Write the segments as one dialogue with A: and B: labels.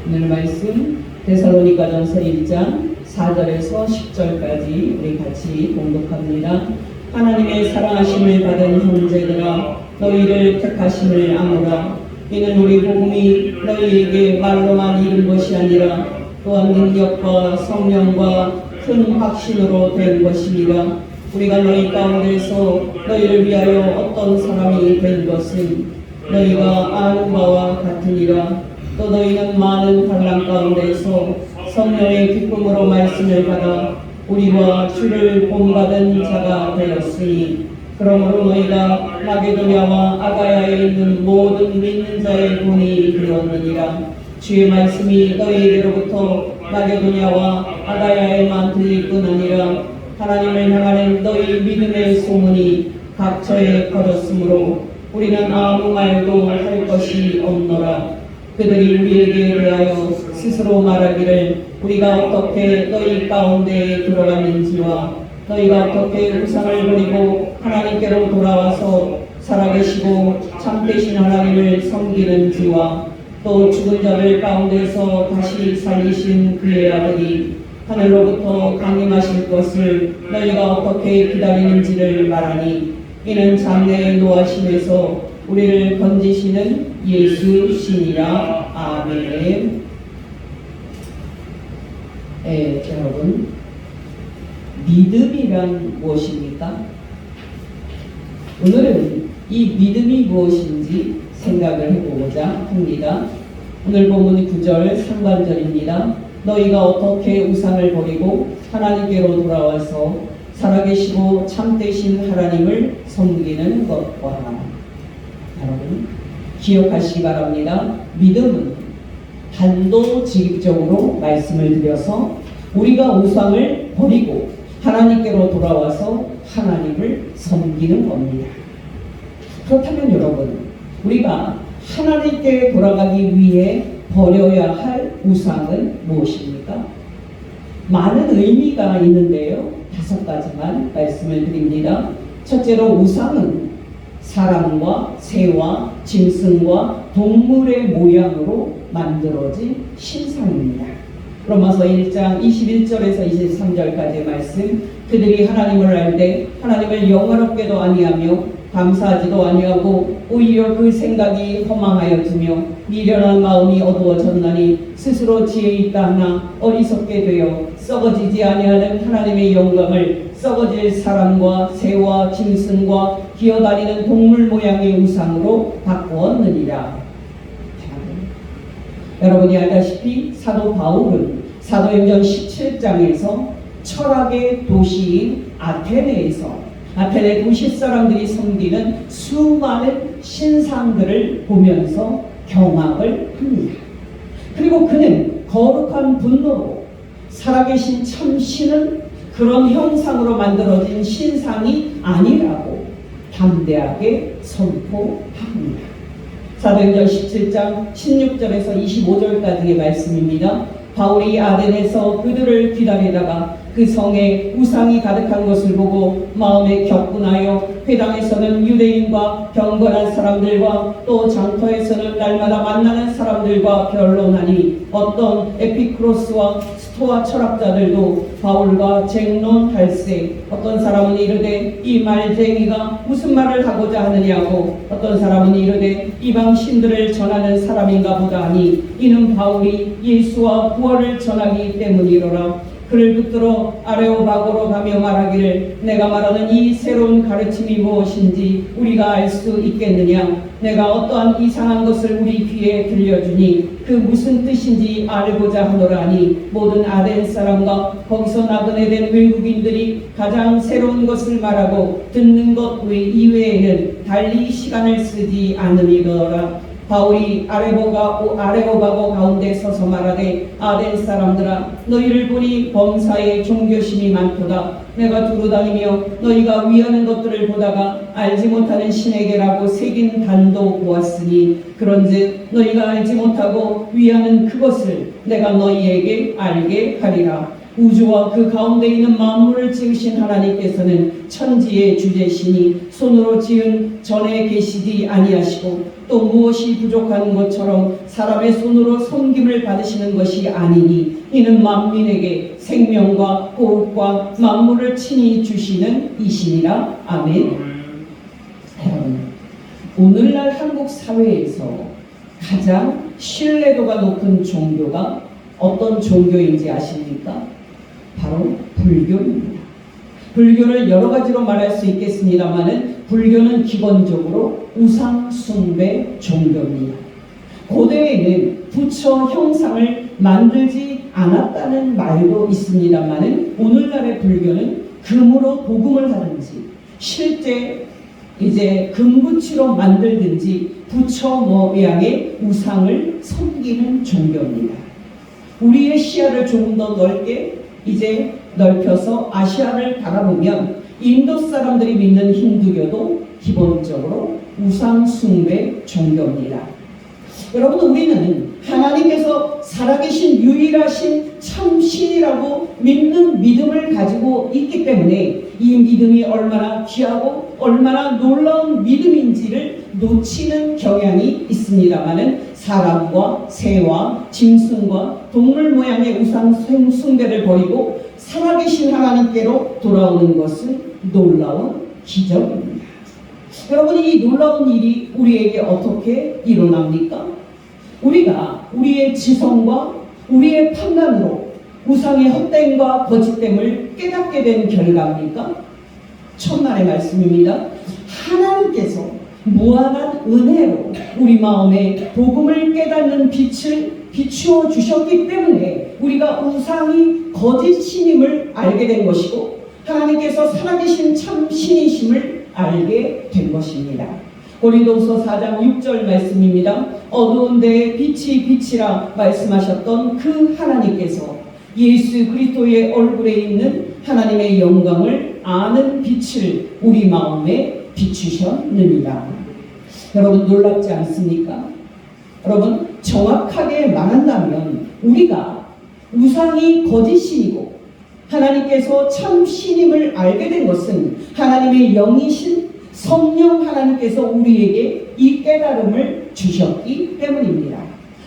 A: 오늘 말씀 데살로니가전서 1장 4절에서 10절까지 우리 같이 봉독합니다. 하나님의 사랑하심을 받은 형제들아, 너희를 택하심을 아노라. 이는 우리 복음이 너희에게 말로만 이른 것이 아니라 또한 능력과 성령과 큰 확신으로 된 것이니라. 우리가 너희 가운데서 너희를 위하여 어떤 사람이 된 것은 너희가 아는 바와 같으니라. 또 너희는 많은 환난 가운데서 성령의 기쁨으로 말씀을 받아 우리와 주를 본받은 자가 되었으니, 그러므로 너희가 마게도냐와 아가야에 있는 모든 믿는 자의 본이 되었느니라. 주의 말씀이 너희에게로부터 마게도냐와 아가야에만 들릴 뿐 아니라 하나님을 향하는 너희 믿음의 소문이 각처에 퍼졌으므로 우리는 아무 말도 할 것이 없노라. 그들이 우리에게 대하여 스스로 말하기를 우리가 어떻게 너희 가운데에 들어갔는지와 너희가 어떻게 우상을 버리고 하나님께로 돌아와서 살아계시고 참되신 하나님을 섬기는지와 또 죽은 자들 가운데서 다시 살리신 그의 아들이 하늘로부터 강림하실 것을 너희가 어떻게 기다리는지를 말하니, 이는 장래의 노하심에서 우리를 건지시는 예수시니라. 아멘. 여러분, 믿음이란 무엇입니까? 오늘은 이 믿음이 무엇인지 생각을 해보고자 합니다. 오늘 본문 9절 상반절입니다. 너희가 어떻게 우상을 버리고 하나님께로 돌아와서 살아계시고 참되신 하나님을 섬기는 것과, 여러분 기억하시기 바랍니다. 믿음은 단도직입적으로 말씀을 드려서 우리가 우상을 버리고 하나님께로 돌아와서 하나님을 섬기는 겁니다. 그렇다면 여러분, 우리가 하나님께 돌아가기 위해 버려야 할 우상은 무엇입니까? 많은 의미가 있는데요, 5가지만 말씀을 드립니다. 첫째로, 우상은 사람과 새와 짐승과 동물의 모양으로 만들어진 신상입니다. 로마서 1장 21절에서 23절까지의 말씀, 그들이 하나님을 알되 하나님을 영화롭게도 아니하며 감사하지도 아니하고 오히려 그 생각이 허망하여지며 미련한 마음이 어두워졌나니 스스로 지혜 있다 하나 어리석게 되어 썩어지지 아니하는 하나님의 영광을 썩어질 사람과 새와 짐승과 기어다니는 동물 모양의 우상으로 바꾸었느니라. 여러분이 알다시피 사도 바울은 사도행전 17장에서 철학의 도시인 아테네 도시 사람들이 섬기는 수많은 신상들을 보면서 경악을 합니다. 그리고 그는 거룩한 분노로 살아계신 참신은 그런 형상으로 만들어진 신상이 아니라고 담대하게 선포합니다. 사도행전 17장 16절에서 25절까지의 말씀입니다. 바울이 아덴에서 그들을 기다리다가 그 성에 우상이 가득한 것을 보고 마음에 격분하여 회당에서는 유대인과 경건한 사람들과 또 장터에서는 날마다 만나는 사람들과 변론하니, 어떤 에피크로스와 스토아 철학자들도 바울과 쟁론할세, 어떤 사람은 이르되 이 말쟁이가 무슨 말을 하고자 하느냐고, 어떤 사람은 이르되 이방 신들을 전하는 사람인가 보다 하니, 이는 바울이 예수와 부활을 전하기 때문이로라. 그를 붙들어 아레오바고로 가며 말하기를, 내가 말하는 이 새로운 가르침이 무엇인지 우리가 알 수 있겠느냐? 내가 어떠한 이상한 것을 우리 귀에 들려주니 그 무슨 뜻인지 알고자 하노라 하니, 모든 아덴 사람과 거기서 나그네된 외국인들이 가장 새로운 것을 말하고 듣는 것 이외에는 달리 시간을 쓰지 않으리더라. 바울이 아레오바고 가운데 서서 말하되, 아덴 사람들아, 너희를 보니 범사에 종교심이 많도다. 내가 두루다니며 너희가 위하는 것들을 보다가 알지 못하는 신에게라고 새긴 단도 보았으니, 그런즉 너희가 알지 못하고 위하는 그것을 내가 너희에게 알게 하리라. 우주와 그 가운데 있는 만물을 지으신 하나님께서는 천지의 주제시니 손으로 지은 전에 계시지 아니하시고 또 무엇이 부족한 것처럼 사람의 손으로 섬김을 받으시는 것이 아니니 이는 만민에게 생명과 호흡과 만물을 친히 주시는 이시니라. 아멘. 여러분, 오늘날 한국 사회에서 가장 신뢰도가 높은 종교가 어떤 종교인지 아십니까? 바로 불교입니다. 불교를 여러 가지로 말할 수 있겠습니다만은 불교는 기본적으로 우상 숭배 종교입니다. 고대에는 부처 형상을 만들지 않았다는 말도 있습니다만은 오늘날의 불교는 금으로 도금을 하든지 실제 이제 금붙이로 만들든지 부처 모양의 우상을 섬기는 종교입니다. 우리의 시야를 조금 더 넓게 이제 넓혀서 아시아를 바라보면 인도 사람들이 믿는 힌두교도 기본적으로 우상 숭배 종교입니다. 여러분, 우리는 하나님께서 살아계신 유일하신 참신이라고 믿는 믿음을 가지고 있기 때문에 이 믿음이 얼마나 귀하고 얼마나 놀라운 믿음인지를 놓치는 경향이 있습니다마는 사람과 새와 짐승과 동물 모양의 우상 숭배를 버리고 살아계신 하나님께로 돌아오는 것은 놀라운 기적입니다. 여러분, 이 놀라운 일이 우리에게 어떻게 일어납니까? 우리가 우리의 지성과 우리의 판단으로 우상의 헛됨과 거짓됨을 깨닫게 된 결과입니까? 첫날의 말씀입니다. 하나님께서 무한한 은혜로 우리 마음에 복음을 깨닫는 빛을 비추어 주셨기 때문에 우리가 우상이 거짓신임을 알게 된 것이고 하나님께서 살아계신 참신이심을 알게 된 것입니다. 고린도후서 4장 6절 말씀입니다. 어두운 데에 빛이 빛이라 말씀하셨던 그 하나님께서 예수 그리스도의 얼굴에 있는 하나님의 영광을 아는 빛을 우리 마음에 비추셨느니라. 여러분, 놀랍지 않습니까? 여러분, 정확하게 말한다면 우리가 우상이 거짓신이고 하나님께서 참신임을 알게 된 것은 하나님의 영이신 성령 하나님께서 우리에게 이 깨달음을 주셨기 때문입니다.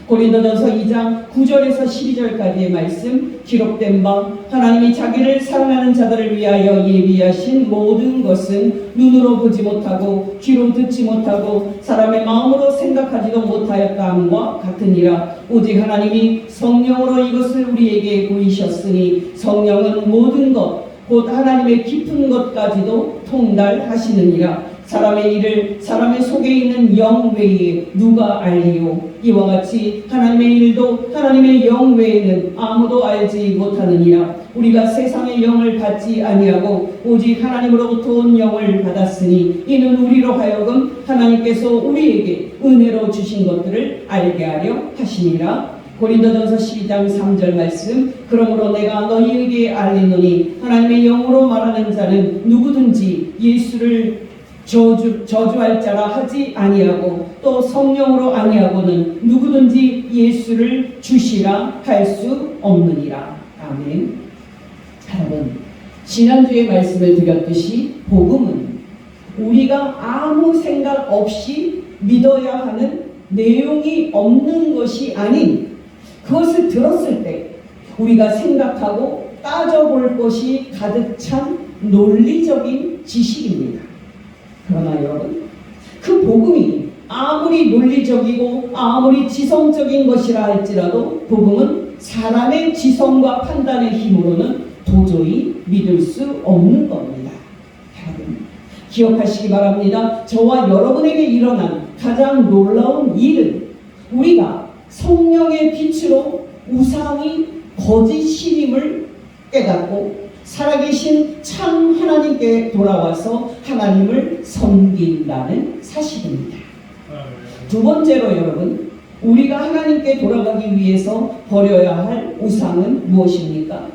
A: 고린도전서 2장 9절에서 12절까지의 말씀, 기록된 바 하나님이 자기를 사랑하는 자들을 위하여 예비하신 모든 것은 눈으로 보지 못하고 귀로 듣지 못하고 사람의 마음으로 생각하지도 못하였다 함과 같으니라. 오직 하나님이 성령으로 이것을 우리에게 보이셨으니 성령은 모든 것 곧 하나님의 깊은 것까지도 통달하시느니라. 사람의 일을 사람의 속에 있는 영 외에 누가 알리요? 이와 같이 하나님의 일도 하나님의 영 외에는 아무도 알지 못하느니라. 우리가 세상의 영을 받지 아니하고 오직 하나님으로부터 온 영을 받았으니 이는 우리로 하여금 하나님께서 우리에게 은혜로 주신 것들을 알게 하려 하시니라. 고린도전서 12장 3절 말씀, 그러므로 내가 너희에게 알리노니 하나님의 영으로 말하는 자는 누구든지 예수를 저주할 자라 하지 아니하고 또 성령으로 아니하고는 누구든지 예수를 주시라 할 수 없느니라. 아멘. 여러분, 지난주에 말씀을 드렸듯이 복음은 우리가 아무 생각 없이 믿어야 하는 내용이 없는 것이 아닌 그것을 들었을 때 우리가 생각하고 따져볼 것이 가득 찬 논리적인 지식입니다. 그러나 여러분, 그 복음이 아무리 논리적이고 아무리 지성적인 것이라 할지라도 복음은 사람의 지성과 판단의 힘으로는 도저히 믿을 수 없는 겁니다. 여러분, 기억하시기 바랍니다. 저와 여러분에게 일어난 가장 놀라운 일은 우리가 성령의 빛으로 우상이 거짓신임을 깨닫고 살아계신 참 하나님께 돌아와서 하나님을 섬긴다는 사실입니다. 두 번째로 여러분, 우리가 하나님께 돌아가기 위해서 버려야 할 우상은 무엇입니까?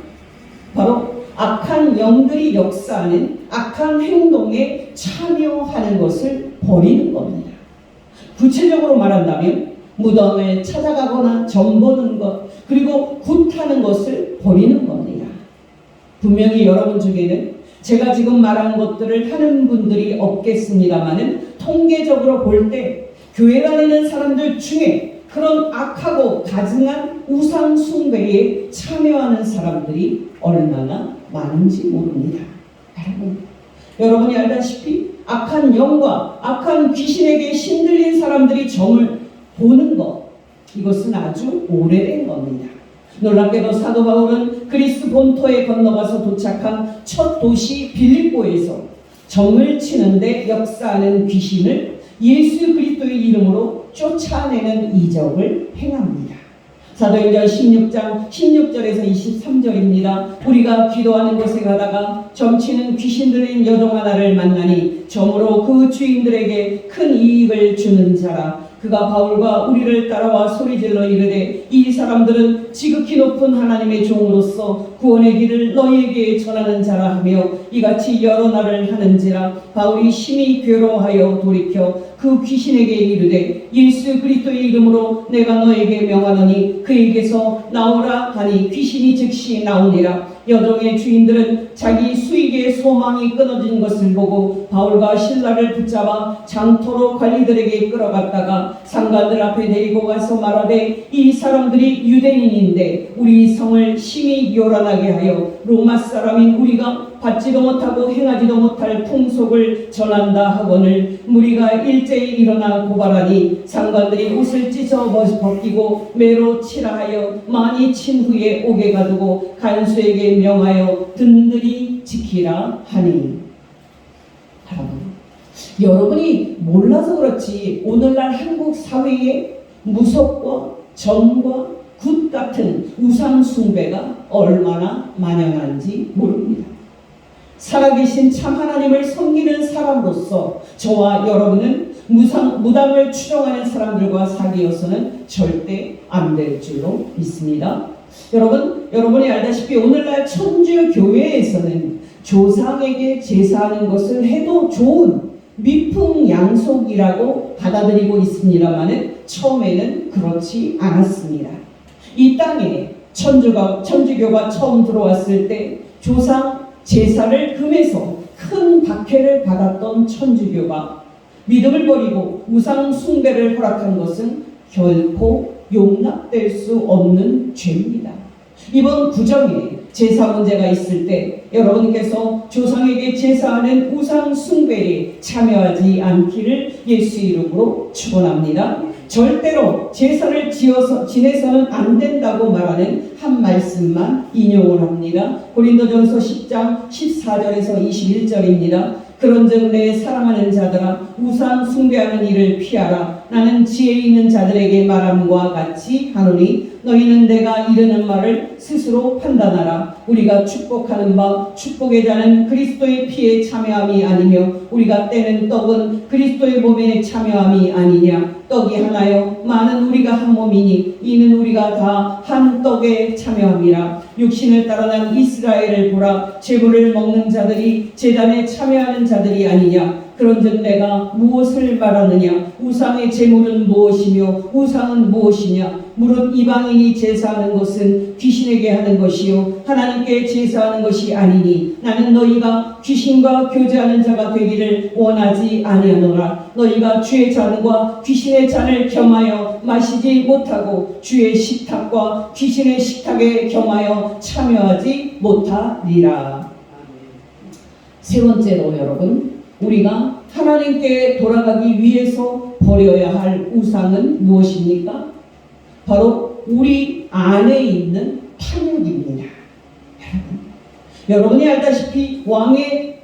A: 바로 악한 영들이 역사하는 악한 행동에 참여하는 것을 버리는 겁니다. 구체적으로 말한다면 무덤을 찾아가거나 점보는 것, 그리고 굿하는 것을 버리는 겁니다. 분명히 여러분 중에는 제가 지금 말한 것들을 하는 분들이 없겠습니다만은 통계적으로 볼 때 교회 다니는 사람들 중에 그런 악하고 가증한 우상 숭배에 참여하는 사람들이 얼마나 많은지 모릅니다. 여러분이 알다시피 악한 영과 악한 귀신에게 신들린 사람들이 점을 보는 것, 이것은 아주 오래된 겁니다. 놀랍게도 사도 바울은 그리스 본토에 건너가서 도착한 첫 도시 빌립보에서 점을 치는데 역사하는 귀신을 예수 그리스도의 이름으로 쫓아내는 이적을 행합니다. 사도행전 16장 16절에서 23절입니다. 우리가 기도하는 곳에 가다가 점치는 귀신 들린 여종 하나를 만나니 점으로 그 주인들에게 큰 이익을 주는 자라. 그가 바울과 우리를 따라와 소리질러 이르되 이 사람들은 지극히 높은 하나님의 종으로서 구원의 길을 너희에게 전하는 자라 하며 이같이 여러 날을 하는지라. 바울이 심히 괴로워하여 돌이켜 그 귀신에게 이르되 예수 그리스도의 이름으로 내가 너에게 명하노니 그에게서 나오라 하니 귀신이 즉시 나오니라. 여종의 주인들은 자기 수익의 소망이 끊어진 것을 보고 바울과 신라를 붙잡아 장터로 관리들에게 끌어갔다가 상관들 앞에 데리고 가서 말하되 이 사람들이 유대인인데 우리 성을 심히 요란하게 하여 로마 사람인 우리가 받지도 못하고 행하지도 못할 풍속을 전한다 하거늘 무리가 일제히 일어나 고발하니 상관들이 옷을 찢어 벗기고 매로 치라 하여 많이 친 후에 옥에 가두고 간수에게 명하여 든든히 지키라 하니. 여러분이 몰라서 그렇지 오늘날 한국 사회에 무속과 점과 굿 같은 우상 숭배가 얼마나 만연한지 모릅니다. 살아계신 참 하나님을 섬기는 사람으로서 저와 여러분은 무당을 추종하는 사람들과 사귀어서는 절대 안 될 줄로 믿습니다. 여러분이 알다시피 오늘날 천주교회에서는 조상에게 제사하는 것을 해도 좋은 미풍양속이라고 받아들이고 있습니다만은 처음에는 그렇지 않았습니다. 이 땅에 천주교가 처음 들어왔을 때 조상 제사를 금해서 큰 박해를 받았던 천주교가 믿음을 버리고 우상 숭배를 허락한 것은 결코 용납될 수 없는 죄입니다. 이번 구정에 제사 문제가 있을 때 여러분께서 조상에게 제사하는 우상 숭배에 참여하지 않기를 예수 이름으로 축원합니다. 절대로 제사를 지내서는 안 된다고 말하는 한 말씀만 인용을 합니다. 고린도전서 10장 14절에서 21절입니다. 그런즉 내 사랑하는 자들아 우상 숭배하는 일을 피하라. 나는 지혜 있는 자들에게 말함과 같이 하노니 너희는 내가 이르는 말을 스스로 판단하라. 우리가 축복하는 바 축복의 자는 그리스도의 피에 참여함이 아니며 우리가 떼는 떡은 그리스도의 몸에 참여함이 아니냐. 떡이 하나요 많은 우리가 한 몸이니 이는 우리가 다 한 떡에 참여함이라. 육신을 따라 난 이스라엘을 보라. 제물을 먹는 자들이 제단에 참여하는 자들이 아니냐. 그런즉 내가 무엇을 말하느냐. 우상의 제물은 무엇이며 우상은 무엇이냐. 무릇 이방인이 제사하는 것은 귀신에게 하는 것이요 하나님께 제사하는 것이 아니니 나는 너희가 귀신과 교제하는 자가 되기를 원하지 아니하노라. 너희가 주의 잔과 귀신의 잔을 겸하여 마시지 못하고 주의 식탁과 귀신의 식탁에 겸하여 참여하지 못하리라. 세 번째로 여러분, 우리가 하나님께 돌아가기 위해서 버려야 할 우상은 무엇입니까? 바로 우리 안에 있는 탐욕입니다. 여러분이 알다시피 왕의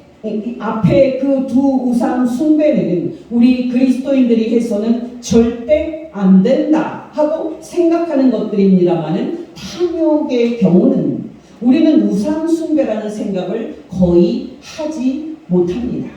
A: 앞에 그 두 우상 숭배는 우리 그리스도인들이 해서는 절대 안 된다 하고 생각하는 것들입니다만은 탐욕의 경우는 우리는 우상 숭배라는 생각을 거의 하지 못합니다.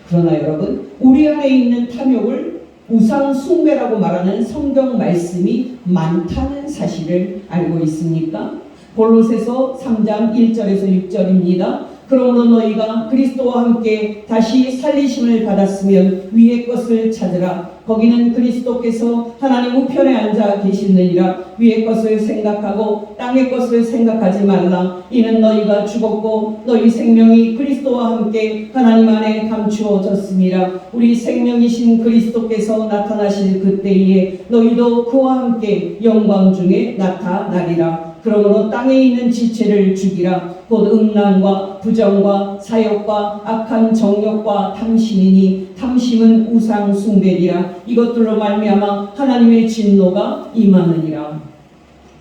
A: 그러나 여러분, 우리 안에 있는 탐욕을 우상 숭배라고 말하는 성경 말씀이 많다는 사실을 알고 있습니까? 골로새서 3장 1절에서 6절입니다. 그러므로 너희가 그리스도와 함께 다시 살리심을 받았으면 위의 것을 찾으라. 거기는 그리스도께서 하나님 우편에 앉아 계시느니라. 위의 것을 생각하고 땅의 것을 생각하지 말라. 이는 너희가 죽었고 너희 생명이 그리스도와 함께 하나님 안에 감추어졌습니다. 우리 생명이신 그리스도께서 나타나실 그때에 너희도 그와 함께 영광 중에 나타나리라. 그러므로 땅에 있는 지체를 죽이라. 곧 음란과 부정과 사욕과 악한 정욕과 탐심이니 탐심은 우상 숭배리라. 이것들로 말미암아 하나님의 진노가 임하느니라.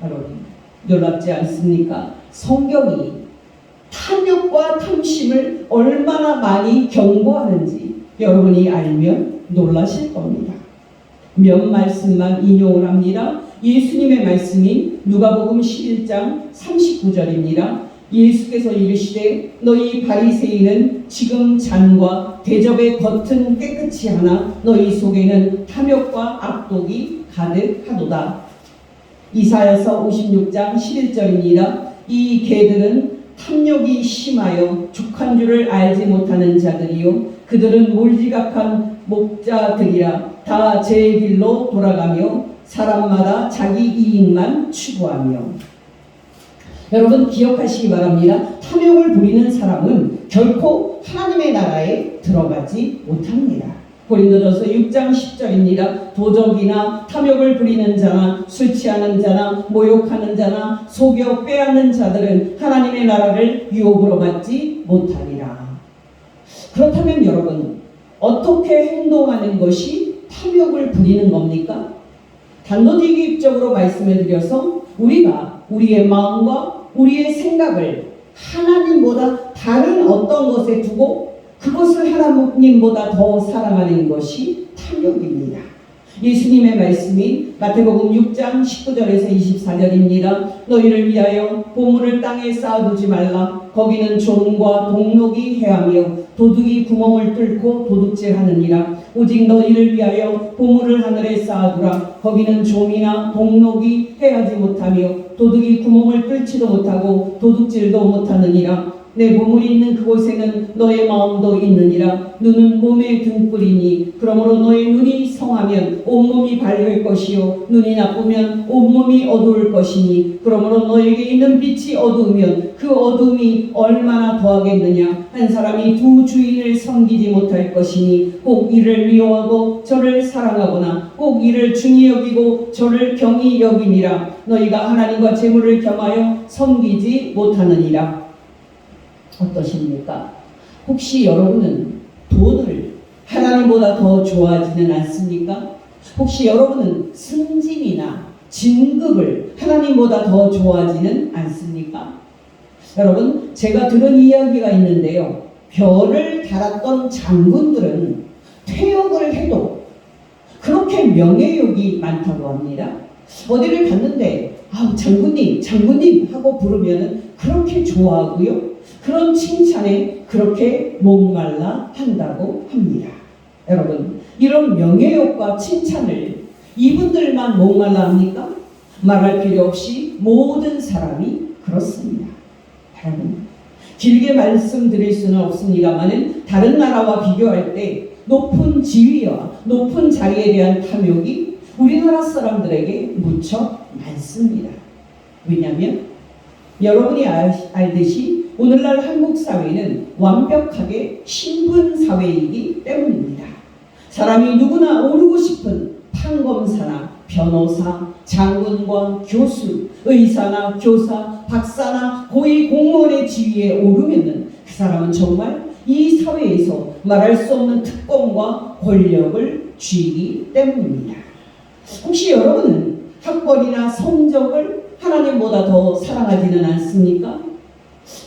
A: 여러분 놀랍지 않습니까? 성경이 탐욕과 탐심을 얼마나 많이 경고하는지 여러분이 알면 놀라실 겁니다. 몇 말씀만 인용을 합니다. 예수님의 말씀이 누가복음 11장 39절입니다. 예수께서 이르시되 너희 바리새인은 지금 잔과 대접의 겉은 깨끗이 하나 너희 속에는 탐욕과 악독이 가득하도다. 이사야서 56장 11절입니다. 이 개들은 탐욕이 심하여 족한 줄을 알지 못하는 자들이요 그들은 몰지각한 목자들이라. 다 제 길로 돌아가며 사람마다 자기 이익만 추구하며. 여러분 기억하시기 바랍니다. 탐욕을 부리는 사람은 결코 하나님의 나라에 들어가지 못합니다. 고린도전서 6장 10절입니다. 도적이나 탐욕을 부리는 자나 술 취하는 자나 모욕하는 자나 속여 빼앗는 자들은 하나님의 나라를 유업으로 받지 못하리라. 그렇다면 여러분 어떻게 행동하는 것이 탐욕을 부리는 겁니까? 단도직입적으로 말씀을 드려서 우리가 우리의 마음과 우리의 생각을 하나님보다 다른 어떤 것에 두고 그것을 하나님보다 더 사랑하는 것이 탐욕입니다. 예수님의 말씀이 마태복음 6장 19절에서 24절입니다. 너희를 위하여 보물을 땅에 쌓아두지 말라. 거기는 좀과 동록이 해하며 도둑이 구멍을 뚫고 도둑질하느니라. 오직 너희를 위하여 보물을 하늘에 쌓아두라. 거기는 좀이나 동록이 해하지 못하며 도둑이 구멍을 뚫지도 못하고 도둑질도 못하느니라. 내 보물이 있는 그곳에는 너의 마음도 있느니라. 눈은 몸의 등불이니 그러므로 너의 눈이 성하면 온몸이 밝을 것이요 눈이 나쁘면 온몸이 어두울 것이니 그러므로 너에게 있는 빛이 어두우면 그 어두움이 얼마나 더하겠느냐. 한 사람이 두 주인을 섬기지 못할 것이니 꼭 이를 미워하고 저를 사랑하거나 꼭 이를 중히 여기고 저를 경히 여기니라. 너희가 하나님과 재물을 겸하여 섬기지 못하느니라. 어떠십니까? 혹시 여러분은 돈을 하나님보다 더 좋아하지는 않습니까? 혹시 여러분은 승진이나 진급을 하나님보다 더 좋아하지는 않습니까? 여러분 제가 들은 이야기가 있는데요. 별을 달았던 장군들은 퇴역을 해도 그렇게 명예욕이 많다고 합니다. 어디를 갔는데 장군님 하고 부르면 그렇게 좋아하고요. 그런 칭찬에 그렇게 목말라 한다고 합니다. 여러분 이런 명예욕과 칭찬을 이분들만 목말라 합니까? 말할 필요 없이 모든 사람이 그렇습니다. 여러분 길게 말씀드릴 수는 없습니다만 다른 나라와 비교할 때 높은 지위와 높은 자리에 대한 탐욕이 우리나라 사람들에게 무척 많습니다. 왜냐하면 여러분이 알듯이 오늘날 한국 사회는 완벽하게 신분 사회이기 때문입니다. 사람이 누구나 오르고 싶은 판검사나 변호사, 장군과 교수, 의사나 교사, 박사나 고위 공무원의 지위에 오르면은 그 사람은 정말 이 사회에서 말할 수 없는 특권과 권력을 쥐기 때문입니다. 혹시 여러분은 학벌이나 성적을 하나님보다 더 사랑하지는 않습니까?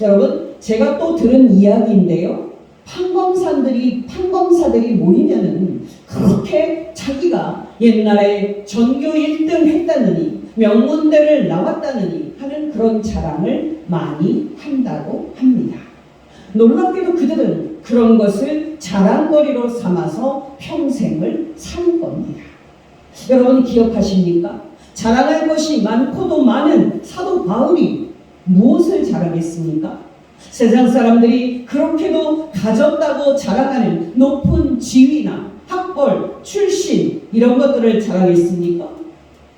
A: 여러분 제가 또 들은 이야기인데요. 판검사들이 모이면은 그렇게 자기가 옛날에 전교 1등 했다느니 명문대를 나왔다느니 하는 그런 자랑을 많이 한다고 합니다. 놀랍게도 그들은 그런 것을 자랑거리로 삼아서 평생을 사는 겁니다. 여러분 기억하십니까? 자랑할 것이 많고도 많은 사도 바울이 무엇을 자랑했습니까? 세상 사람들이 그렇게도 가졌다고 자랑하는 높은 지위나 학벌, 출신 이런 것들을 자랑했습니까?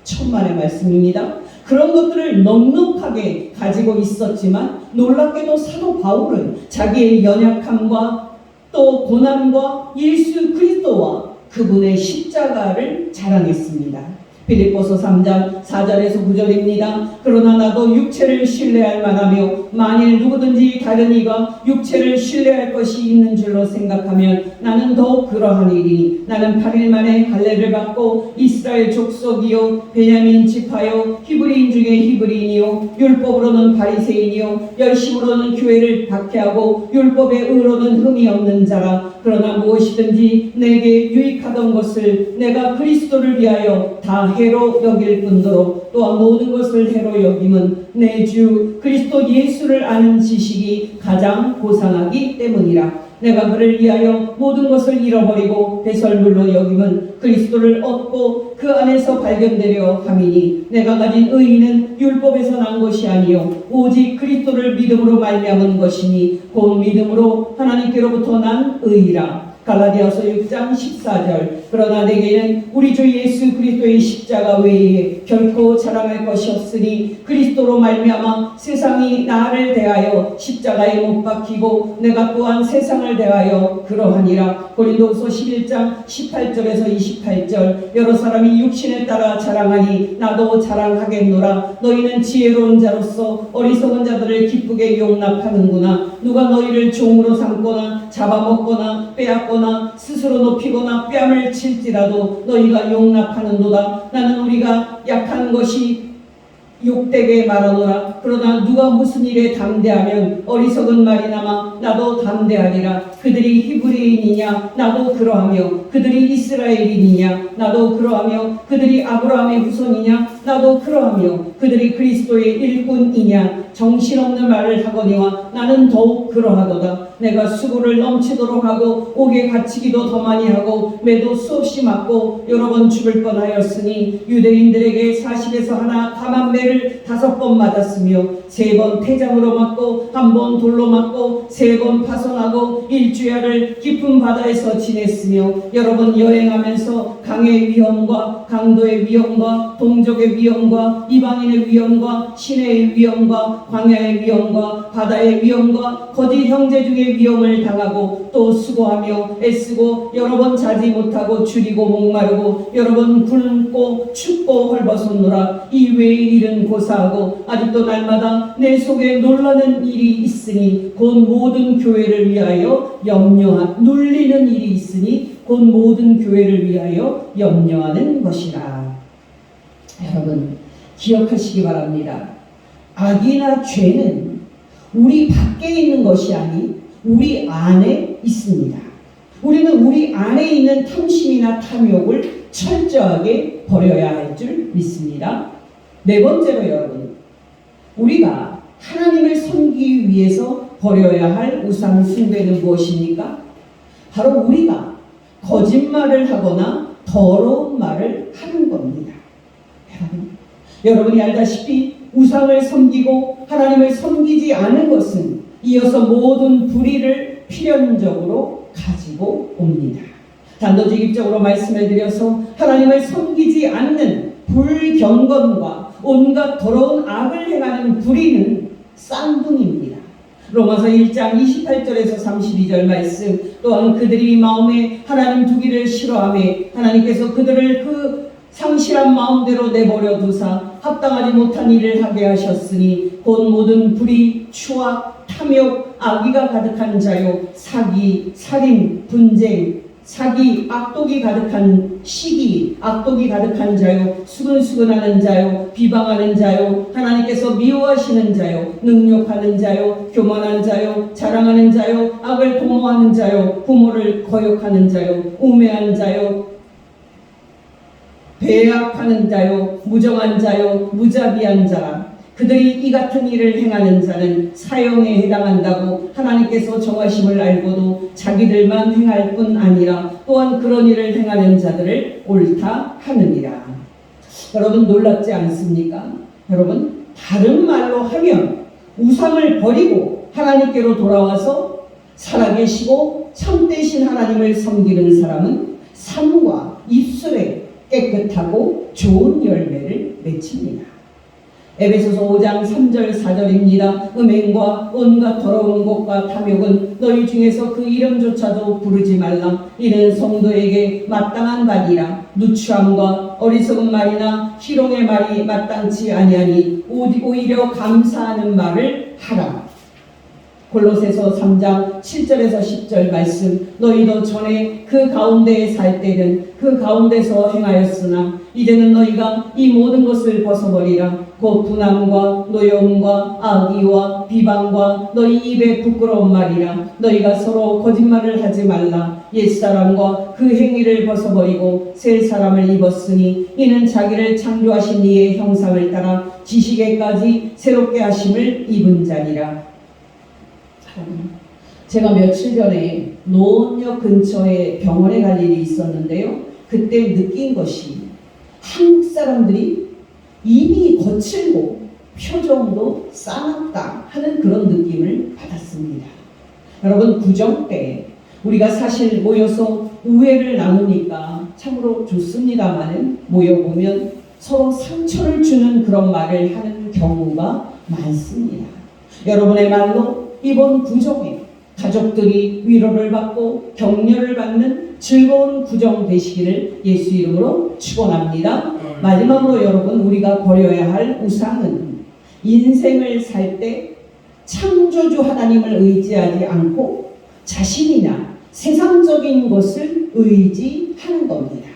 A: 천만의 말씀입니다. 그런 것들을 넉넉하게 가지고 있었지만 놀랍게도 사도 바울은 자기의 연약함과 또 고난과 예수 그리스도와 그분의 십자가를 자랑했습니다. 빌립보서 3장 4절에서 9절입니다. 그러나 나도 육체를 신뢰할 만하며 만일 누구든지 다른 이가 육체를 신뢰할 것이 있는 줄로 생각하면 나는 더욱 그러하니니 나는 8일 만에 할례를 받고 이스라엘 족속이요 베냐민 지파요 히브리인 중에 히브리인이요 율법으로는 바리새인이요 열심으로는 교회를 박해하고 율법의 의로는 흠이 없는 자라. 그러나 무엇이든지 내게 유익하던 것을 내가 그리스도를 위하여 다 해로 여길 뿐더러 또한 모든 것을 해로 여김은 내 주 그리스도 예수를 아는 지식이 가장 고상하기 때문이라. 내가 그를 위하여 모든 것을 잃어버리고 배설물로 여김은 그리스도를 얻고 그 안에서 발견되려 함이니 내가 가진 의의는 율법에서 난 것이 아니요 오직 그리스도를 믿음으로 말미암은 것이니 곧 믿음으로 하나님께로부터 난 의의라. 갈라디아서 6장 14절. 그러나 내게는 우리 주 예수 그리스도의 십자가 외에 결코 자랑할 것이 없으니 그리스도로 말미암아 세상이 나를 대하여 십자가에 못 박히고 내가 또한 세상을 대하여 그러하니라. 고린도후서 11장 18절에서 28절. 여러 사람이 육신에 따라 자랑하니 나도 자랑하겠노라. 너희는 지혜로운 자로서 어리석은 자들을 기쁘게 용납하는구나. 누가 너희를 종으로 삼거나 잡아먹거나 빼앗거나 스스로 높이거나 뺨을 칠지라도 너희가 용납하는도다. 나는 우리가 약한 것이 욕되게 말하노라. 그러나 누가 무슨 일에 담대하면 어리석은 말이 남아 나도 담대하리라. 그들이 히브리인이냐 나도 그러하며 그들이 이스라엘인이냐 나도 그러하며 그들이 아브라함의 후손이냐 나도 그러하며 그들이 그리스도의 일꾼이냐 정신없는 말을 하거니와 나는 더욱 그러하도다. 내가 수고를 넘치도록 하고 옥에 갇히기도 더 많이 하고 매도 수없이 맞고 여러 번 죽을 뻔하였으니 유대인들에게 40에서 하나 감한 매를 5번 맞았으며 3번 태장으로 맞고 1번 돌로 맞고 3번 파손하고 일주야를 깊은 바다에서 지냈으며 여러 번 여행하면서 강의 위험과 강도의 위험과 동족의 위험과 이방인의 위험과 시내의 위험과 광야의 위험과 바다의 위험과 거짓 형제 중에 위험을 당하고 또 수고하며 애쓰고 여러 번 자지 못하고 줄이고 목마르고 여러 번 굶고 춥고 헐벗었노라. 이 외의 일은 고사하고 아직도 날마다 내 속에 놀라는 일이 있으니 곧 모든 교회를 위하여 눌리는 일이 있으니 곧 모든 교회를 위하여 염려하는 것이라. 여러분 기억하시기 바랍니다. 악이나 죄는 우리 밖에 있는 것이 아니 우리 안에 있습니다. 우리는 우리 안에 있는 탐심이나 탐욕을 철저하게 버려야 할 줄 믿습니다. 네 번째로 여러분, 우리가 하나님을 섬기기 위해서 버려야 할 우상 숭배는 무엇입니까? 바로 우리가 거짓말을 하거나 더러운 말을 하는 겁니다. 여러분이 알다시피 우상을 섬기고 하나님을 섬기지 않은 것은 이어서 모든 불의를 필연적으로 가지고 옵니다. 단도직입적으로 말씀을 드려서 하나님을 섬기지 않는 불경건과 온갖 더러운 악을 행하는 불의는 쌍둥이입니다. 로마서 1장 28절에서 32절 말씀. 또한 그들이 마음에 하나님 두기를 싫어하며 하나님께서 그들을 그 상실한 마음대로 내버려 두사 합당하지 못한 일을 하게 하셨으니 곧 모든 불의, 추악, 탐욕, 악의가 가득한 자요 사기, 살인, 분쟁, 사기, 악독이 가득한 시기, 악독이 가득한 자요 수근수근하는 자요 비방하는 자요 하나님께서 미워하시는 자요 능욕하는 자요 교만한 자요 자랑하는 자요 악을 도모하는 자요 부모를 거역하는 자요 우매한 자요 배약하는 자요 무정한 자요 무자비한 자라. 그들이 이 같은 일을 행하는 자는 사형에 해당한다고 하나님께서 정하심을 알고도 자기들만 행할 뿐 아니라 또한 그런 일을 행하는 자들을 옳다 하느니라. 여러분 놀랍지 않습니까? 여러분 다른 말로 하면 우상을 버리고 하나님께로 돌아와서 살아계시고 참되신 하나님을 섬기는 사람은 삶과 입술에 깨끗하고 좋은 열매를 맺힙니다. 에베소서 5장 3절 4절입니다. 음행과 온갖 더러운 것과 탐욕은 너희 중에서 그 이름조차도 부르지 말라. 이는 성도에게 마땅한 말이라. 누추함과 어리석은 말이나 희롱의 말이 마땅치 아니하니 오히려 감사하는 말을 하라. 골로새서 3장 7절에서 10절 말씀. 너희도 전에 그 가운데에 살 때는 그 가운데서 행하였으나 이제는 너희가 이 모든 것을 벗어버리라. 곧 분함과 노여움과 악의와 비방과 너희 입에 부끄러운 말이라. 너희가 서로 거짓말을 하지 말라. 옛사람과 그 행위를 벗어버리고 새 사람을 입었으니 이는 자기를 창조하신 이의 형상을 따라 지식에까지 새롭게 하심을 입은 자니라. 제가 며칠 전에 노원역 근처에 병원에 갈 일이 있었는데요. 그때 느낀 것이 한국 사람들이 입이 거칠고 표정도 싸납다 하는 그런 느낌을 받았습니다. 여러분, 구정 때 우리가 사실 모여서 우애를 나누니까 참으로 좋습니다마는 모여보면 서로 상처를 주는 그런 말을 하는 경우가 많습니다. 여러분의 말로 이번 구정에 가족들이 위로를 받고 격려를 받는 즐거운 구정 되시기를 예수 이름으로 축원합니다. 마지막으로 여러분, 우리가 버려야 할 우상은 인생을 살 때 창조주 하나님을 의지하지 않고 자신이나 세상적인 것을 의지하는 겁니다.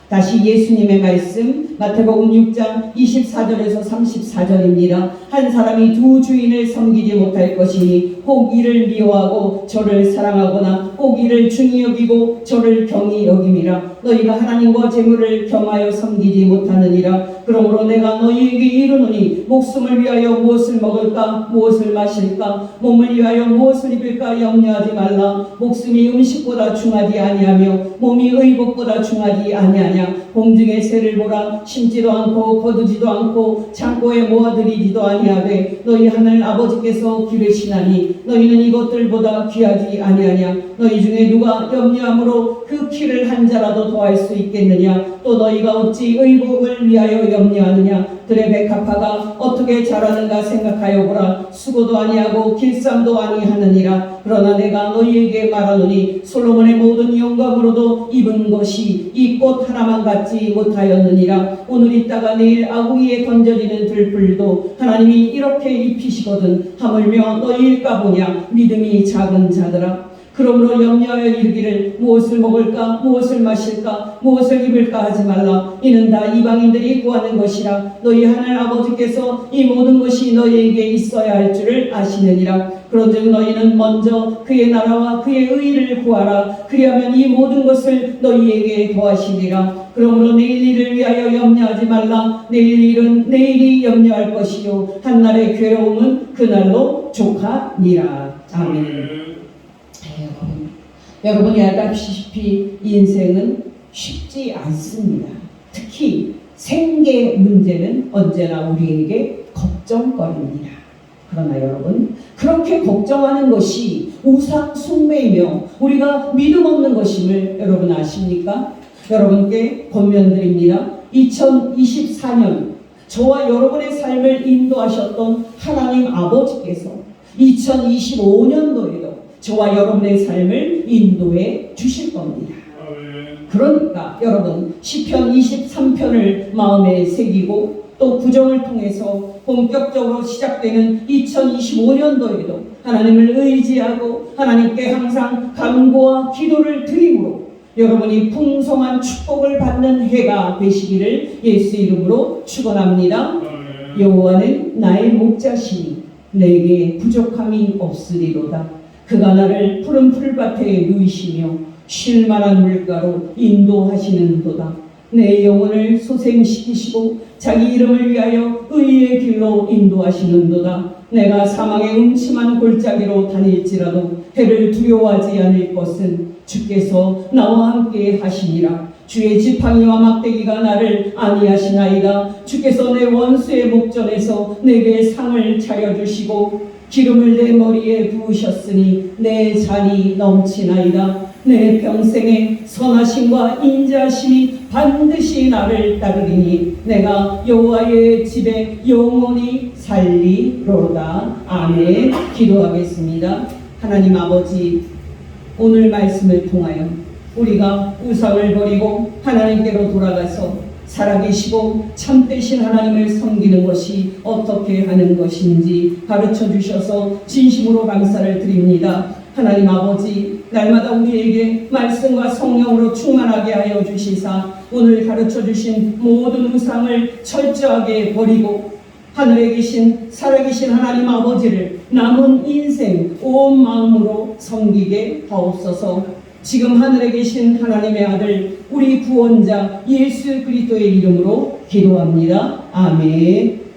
A: 다시 예수님의 말씀 마태복음 6장 24절에서 34절입니다. 한 사람이 두 주인을 섬기지 못할 것이니 혹 이를 미워하고 저를 사랑하거나 혹 이를 중히 여기고 저를 경히 여김이라. 너희가 하나님과 재물을 겸하여 섬기지 못하느니라. 그러므로 내가 너희에게 이르노니 목숨을 위하여 무엇을 먹을까 무엇을 마실까 몸을 위하여 무엇을 입을까 염려하지 말라. 목숨이 음식보다 중하지 아니하며 몸이 의복보다 중하지 아니하냐. 공중의 새를 보라. 심지도 않고 거두지도 않고 창고에 모아들이지도 아니하되 너희 하늘 아버지께서 기르시나니 너희는 이것들보다 귀하지 아니하냐. 너희 중에 누가 염려함으로 그 키를 한 자라도 더할 수 있겠느냐. 또 너희가 어찌 의복을 위하여 염려하느냐. 들의 백합화가 어떻게 자라는가 생각하여 보라. 수고도 아니하고 길쌈도 아니하느니라. 그러나 내가 너희에게 말하노니 솔로몬의 모든 영광으로도 입은 것이 이 꽃 하나만 갖지 못하였느니라. 오늘 있다가 내일 아궁이에 던져지는 들불도 하나님이 이렇게 입히시거든 하물며 너희일까 보냐. 믿음이 작은 자들아. 그러므로 염려하여 이르기를 무엇을 먹을까 무엇을 마실까 무엇을 입을까 하지 말라. 이는 다 이방인들이 구하는 것이라. 너희 하늘 아버지께서 이 모든 것이 너희에게 있어야 할 줄을 아시느니라. 그런즉 너희는 먼저 그의 나라와 그의 의를 구하라. 그리하면 이 모든 것을 너희에게 더하시리라. 그러므로 내일 일을 위하여 염려하지 말라. 내일 일은 내일이 염려할 것이요 한날의 괴로움은 그날로 족하니라. 아멘. 여러분이 알다시피 인생은 쉽지 않습니다. 특히 생계 문제는 언제나 우리에게 걱정거리입니다. 그러나 여러분, 그렇게 걱정하는 것이 우상 숭배이며 우리가 믿음 없는 것임을 여러분 아십니까? 여러분께 권면드립니다. 2024년 저와 여러분의 삶을 인도하셨던 하나님 아버지께서 2025년도에도 저와 여러분의 삶을 인도해 주실 겁니다. 그러니까 여러분, 시편 23편을 마음에 새기고 또 구정을 통해서 본격적으로 시작되는 2025년도에도 하나님을 의지하고 하나님께 항상 간구와 기도를 드림으로 여러분이 풍성한 축복을 받는 해가 되시기를 예수 이름으로 축원합니다. 여호와는 나의 목자시니 내게 부족함이 없으리로다. 그가 나를 푸른 풀밭에 누이시며 쉴 만한 물가로 인도하시는도다. 내 영혼을 소생시키시고 자기 이름을 위하여 의의 길로 인도하시는도다. 내가 사망의 음침한 골짜기로 다닐지라도 해를 두려워하지 않을 것은 주께서 나와 함께 하시니라. 주의 지팡이와 막대기가 나를 안위하시나이다. 주께서 내 원수의 목전에서 내게 상을 차려주시고 기름을 내 머리에 부으셨으니 내 잔이 넘치나이다. 내 평생에 선하심과 인자하심이 반드시 나를 따르리니 내가 여호와의 집에 영원히 살리로다. 아멘. 기도하겠습니다. 하나님 아버지, 오늘 말씀을 통하여 우리가 우상을 버리고 하나님께로 돌아가서 살아계시고 참되신 하나님을 섬기는 것이 어떻게 하는 것인지 가르쳐 주셔서 진심으로 감사를 드립니다. 하나님 아버지, 날마다 우리에게 말씀과 성령으로 충만하게 하여 주시사 오늘 가르쳐 주신 모든 우상을 철저하게 버리고 하늘에 계신 살아계신 하나님 아버지를 남은 인생 온 마음으로 섬기게 하옵소서. 지금 하늘에 계신 하나님의 아들 우리 구원자 예수 그리스도의 이름으로 기도합니다. 아멘.